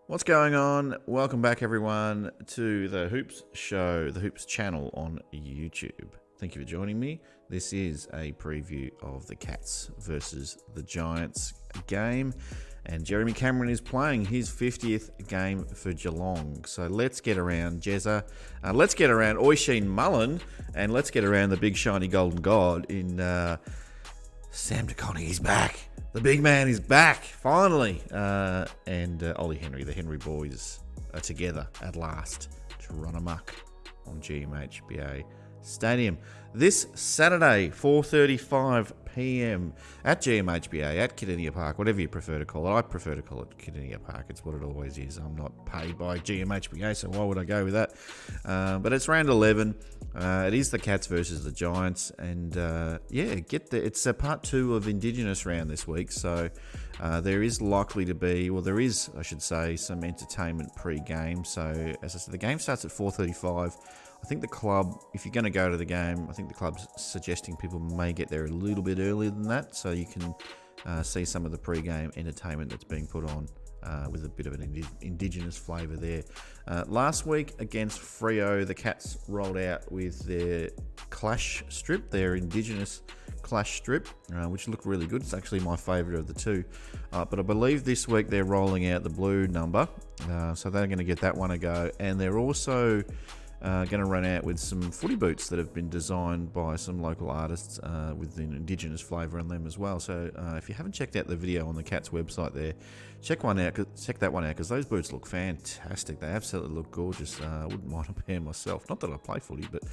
What's going on? Welcome back, everyone, to the Hoops Show, the Hoops channel on YouTube. Thank you for joining me. This is a preview of the Cats versus the Giants game, and Jeremy Cameron is playing his 50th game for Geelong. So let's get around Jezza, let's get around Oisin Mullen, and let's get around the big shiny golden god in Sam DeConnie. He's back. The big man is back, finally. And Ollie Henry, the Henry boys, are together at last to run amok on GMHBA Stadium. This Saturday, 4:35 p.m. at GMHBA, at Catriona Park, whatever you prefer to call it. I prefer to call it Catriona Park. It's what it always is. I'm not paid by GMHBA, so why would I go with that? But it's round 11. It is the Cats versus the Giants, and it's a part 2 of Indigenous round this week, so there is likely to be, I should say, some entertainment pre-game. So, as I said, the game starts at 4:35. I think the club, if you're going to go to the game, I think the club's suggesting people may get there a little bit earlier than that, so you can see some of the pre-game entertainment that's being put on with a bit of an Indigenous flavour there. Last week against Freo, the Cats rolled out with their clash strip, their Indigenous clash strip, which looked really good. It's actually my favourite of the two. But I believe this week they're rolling out the blue number, so they're going to get that one a go. And they're also going to run out with some footy boots that have been designed by some local artists with an Indigenous flavour on them as well. So if you haven't checked out the video on the Cats website there, check that one out because those boots look fantastic. They absolutely look gorgeous. I wouldn't mind a pair myself. Not that I play footy, but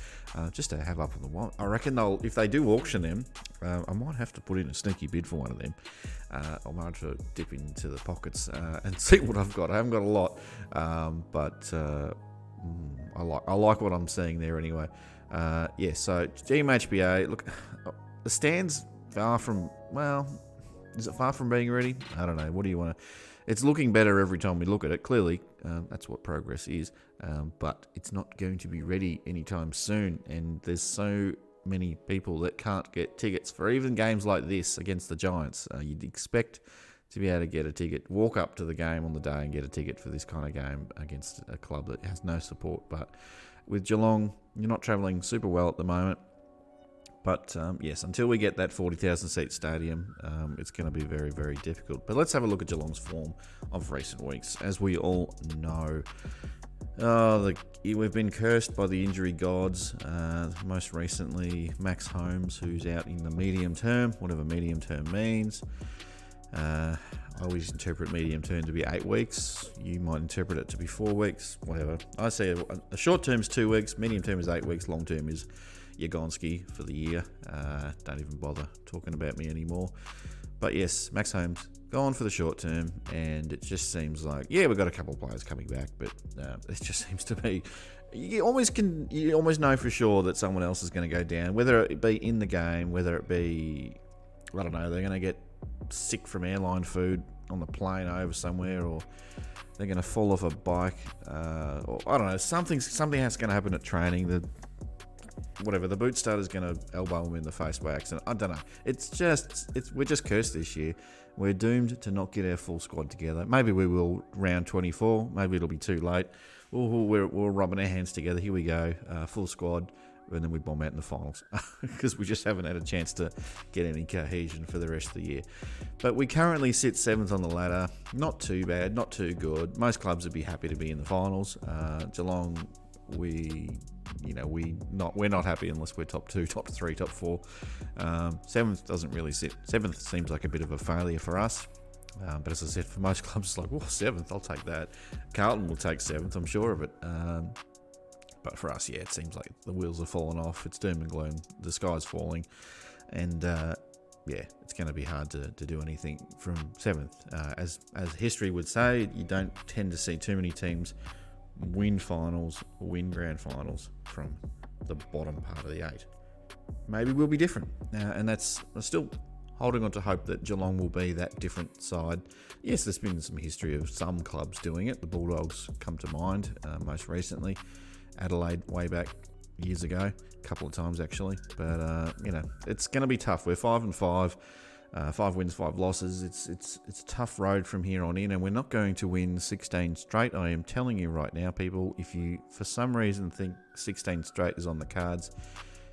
just to have up on the wall. I reckon if they do auction them, I might have to put in a sneaky bid for one of them. I might have to dip into the pockets and see what I've got. I haven't got a lot, but I like what I'm seeing there anyway. So GMHBA, look, the stand's far from, is it far from being ready? I don't know. What do you want to... It's looking better every time we look at it. Clearly, that's what progress is. But it's not going to be ready anytime soon. And there's so many people that can't get tickets for even games like this against the Giants. You'd expect to be able to get a ticket, walk up to the game on the day and get a ticket for this kind of game against a club that has no support. But with Geelong, you're not travelling super well at the moment. But yes, until we get that 40,000 seat stadium, it's going to be very, very difficult. But let's have a look at Geelong's form of recent weeks. As we all know, we've been cursed by the injury gods. Most recently, Max Holmes, who's out in the medium term, whatever medium term means. I always interpret medium term to be 8 weeks. You might interpret it to be 4 weeks, whatever. I say a short term is 2 weeks, medium term is 8 weeks, long term is Yagonski for the year. Don't even bother talking about me anymore. But yes, Max Holmes gone for the short term, and it just seems like, we've got a couple of players coming back, but it just seems to be, you almost know for sure that someone else is going to go down, whether it be in the game, whether it be, I don't know, they're going to get sick from airline food on the plane over somewhere, or they're going to fall off a bike, or I don't know, something has going to happen at training. The boot starter's going to elbow him in the face by accident. I don't know. We're just cursed this year. We're doomed to not get our full squad together. Maybe we will round 24. Maybe it'll be too late. We're rubbing our hands together. Here we go, full squad. And then we bomb out in the finals because we just haven't had a chance to get any cohesion for the rest of the year. But we currently sit 7th on the ladder. Not too bad, not too good. Most clubs would be happy to be in the finals. Geelong, we're not happy unless we're top 2, top 3, top 4. 7th doesn't really sit. 7th seems like a bit of a failure for us. But as I said, for most clubs, it's like, 7th, I'll take that. Carlton will take 7th, I'm sure of it. But for us, it seems like the wheels have fallen off. It's doom and gloom. The sky's falling. And, it's going to be hard to do anything from 7th. As history would say, you don't tend to see too many teams win finals, win grand finals from the bottom part of the 8. Maybe we'll be different. And that's still holding on to hope that Geelong will be that different side. Yes, there's been some history of some clubs doing it. The Bulldogs come to mind most recently. Adelaide way back years ago, a couple of times actually. But, it's going to be tough. We're 5-5. 5 wins, 5 losses. It's a tough road from here on in, and we're not going to win 16 straight. I am telling you right now, people, if you for some reason think 16 straight is on the cards,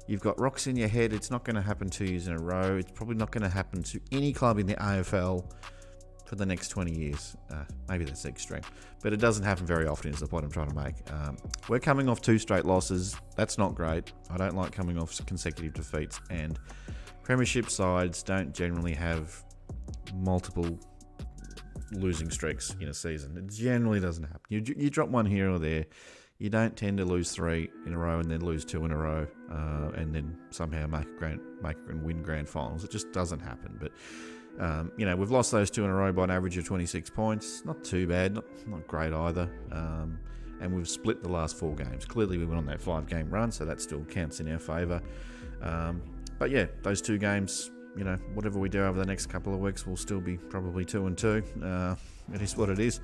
you've got rocks in your head. It's not going to happen 2 years in a row. It's probably not going to happen to any club in the AFL for the next 20 years. Maybe that's extreme, but it doesn't happen very often is the point I'm trying to make. We're coming off 2 straight losses. That's not great. I don't like coming off consecutive defeats, and Premiership sides don't generally have multiple losing streaks in a season. It generally doesn't happen. You drop one here or there. You don't tend to lose 3 in a row and then lose 2 in a row, and then somehow make and win grand finals. It just doesn't happen. But we've lost those 2 in a row by an average of 26 points. Not too bad, not great either. And we've split the last 4 games. Clearly, we went on that 5-game run, so that still counts in our favour. But yeah, those 2 games, whatever we do over the next couple of weeks, we'll still be probably 2-2. It is what it is.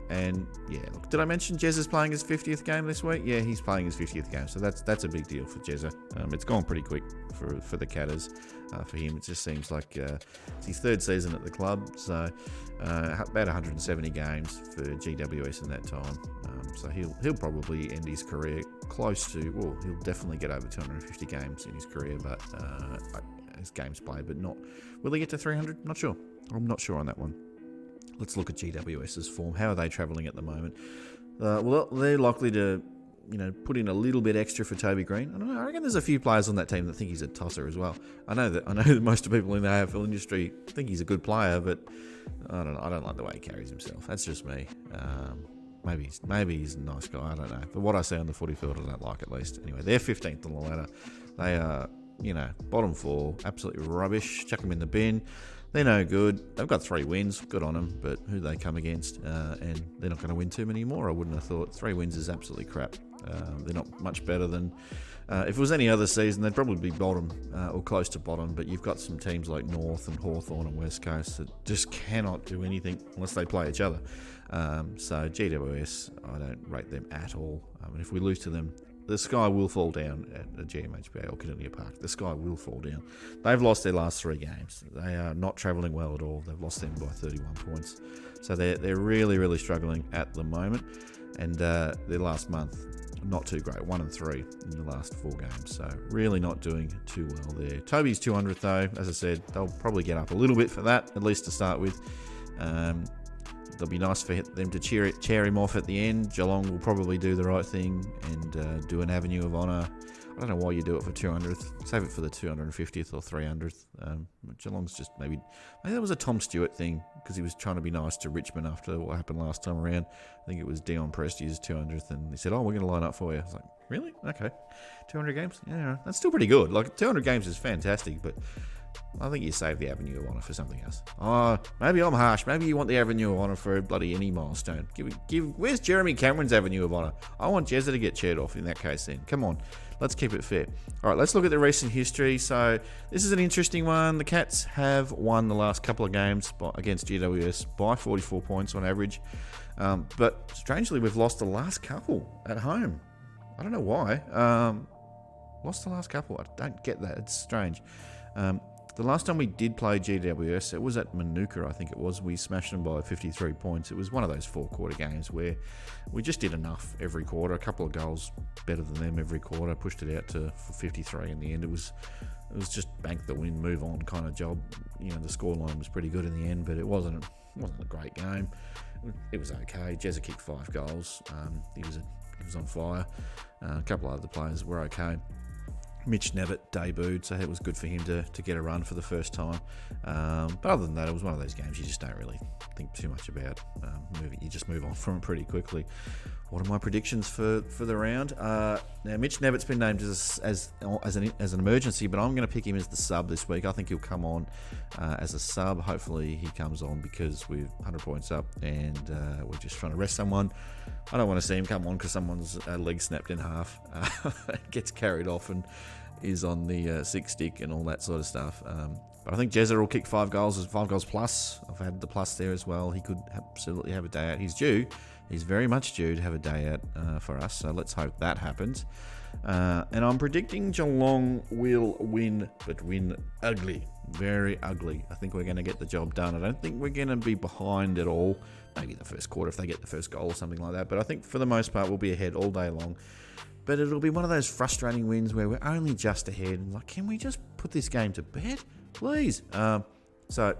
And yeah, look, did I mention Jez is playing his 50th game this week? Yeah, he's playing his 50th game, so that's a big deal for Jezza. It's gone pretty quick for the Catters. For him, it just seems like it's his 3rd season at the club, so about 170 games for GWS in that time. So he'll probably end his career close to, well, he'll definitely get over 250 games in his career, but his games played, but not. Will he get to 300? Not sure. I'm not sure on that one. Let's look at GWS's form. How are they travelling at the moment? Well, they're likely to, put in a little bit extra for Toby Green. I don't know. I reckon there's a few players on that team that think he's a tosser as well. I know that most of the people in the AFL industry think he's a good player, but I don't like the way he carries himself. That's just me. Maybe he's a nice guy. I don't know. But what I see on the footy field, I don't like at least. Anyway, they're 15th on the ladder. They are, bottom 4, absolutely rubbish. Chuck them in the bin. They're no good. They've got 3 wins. Good on them. But who they come against? And they're not going to win too many more, I wouldn't have thought. 3 wins is absolutely crap. They're not much better than... if it was any other season, they'd probably be bottom or close to bottom. But you've got some teams like North and Hawthorn and West Coast that just cannot do anything unless they play each other. So GWS, I don't rate them at all. And if we lose to them, the sky will fall down at the GMHBA or Catriona Park. The sky will fall down. They've lost their last 3 games. They are not travelling well at all. They've lost them by 31 points. So they're really, really struggling at the moment. And their last month, not too great. 1-3 in the last 4 games. So really not doing too well there. Toby's 200th though. As I said, they'll probably get up a little bit for that, at least to start with. It'll be nice for them to cheer him off at the end. Geelong will probably do the right thing and do an Avenue of Honour. I don't know why you do it for 200th. Save it for the 250th or 300th. Geelong's just maybe that was a Tom Stewart thing because he was trying to be nice to Richmond after what happened last time around. I think it was Dion Presti's 200th, and he said, "Oh, we're going to line up for you." I was like, "Really? Okay, 200 games? Yeah, that's still pretty good. Like 200 games is fantastic, but." I think you save the Avenue of Honour for something else. Oh, maybe I'm harsh. Maybe you want the Avenue of Honour for bloody any milestone. Where's Jeremy Cameron's Avenue of Honour? I want Jezza to get cheered off in that case then. Come on, let's keep it fair. All right, let's look at the recent history. So this is an interesting one. The Cats have won the last couple of games against GWS by 44 points on average. But strangely, we've lost the last couple at home. I don't know why. Lost the last couple. I don't get that. It's strange. The last time we did play GWS, it was at Manuka, I think it was. We smashed them by 53 points. It was one of those 4-quarter games where we just did enough every quarter. A couple of goals better than them every quarter. Pushed it out for 53 in the end. It was just bank the win, move on kind of job. The scoreline was pretty good in the end, but it wasn't a great game. It was okay. Jezza kicked 5 goals. He was on fire. A couple of other players were okay. Mitch Nevitt debuted, so it was good for him to get a run for the first time. But other than that, it was one of those games you just don't really think too much about. You just move on from it pretty quickly. What are my predictions for the round? Now, Mitch Nevitt's been named as an emergency, but I'm going to pick him as the sub this week. I think he'll come on as a sub. Hopefully he comes on because we're 100 points up and we're just trying to rest someone. I don't want to see him come on because someone's leg snapped in half, gets carried off and is on the six stick and all that sort of stuff. But I think Jezza will kick 5 goals, 5 goals plus. I've had the plus there as well. He could absolutely have a day out. He's due. He's very much due to have a day out for us. So let's hope that happens. And I'm predicting Geelong will win, but win ugly. Very ugly. I think we're going to get the job done. I don't think we're going to be behind at all. Maybe the first quarter if they get the first goal or something like that. But I think for the most part we'll be ahead all day long. But it'll be one of those frustrating wins where we're only just ahead. Like, can we just put this game to bed, please? So,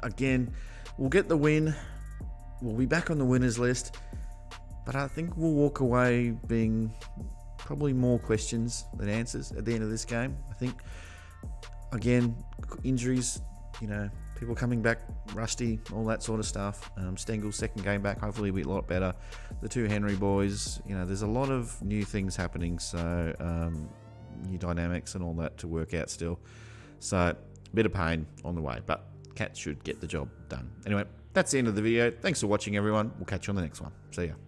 again, we'll get the win. We'll be back on the winners list. But I think we'll walk away being probably more questions than answers at the end of this game. I think, again, injuries, people coming back rusty, all that sort of stuff. Stengel's second game back, hopefully be a lot better. The 2 Henry boys, there's a lot of new things happening, so new dynamics and all that to work out still. So, a bit of pain on the way, but Cats should get the job done. Anyway, that's the end of the video. Thanks for watching, everyone. We'll catch you on the next one. See ya.